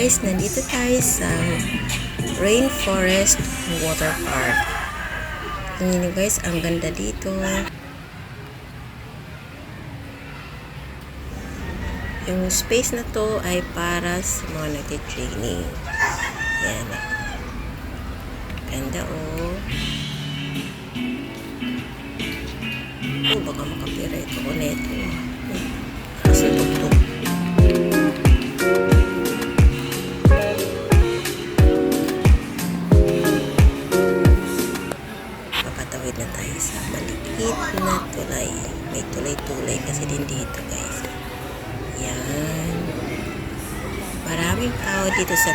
guys, nandito tayo sa Rainforest Water Park. Tingnan nyo guys, ang ganda dito. Yung space na to ay para sa mga nagtitraining. Yan. Ganda oh. Oh, baka makapirate ako neto. Kasi tugtog. Papatawid na tayo sa maliit na tulay. May tulay-tulay kasi din dito guys. Yan. Maraming tao dito sa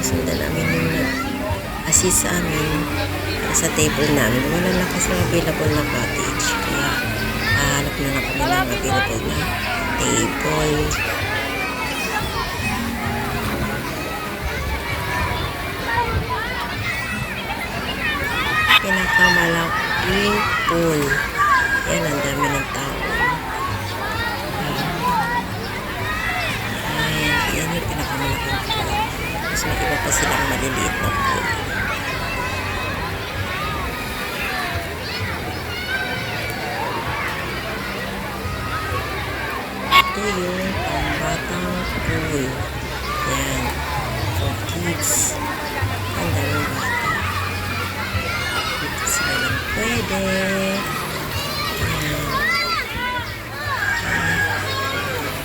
sundan namin yung assist sa amin sa table namin. Wala lang kasi available na cottage. Kaya hanap na lang kami ng available na table. Pinakamalaking pool. Yan, ang dami ng tao. Yan yung pinakamalaking pool. Mas may iba pa silang maliliit na pool. Ito yung pambatang pool. Yan. For kids. Ang daming bata. Dito sila lang pwede. Yan.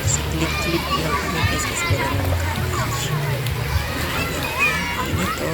Kasi clip-clip lang kami kasi wala na makakasya. Ito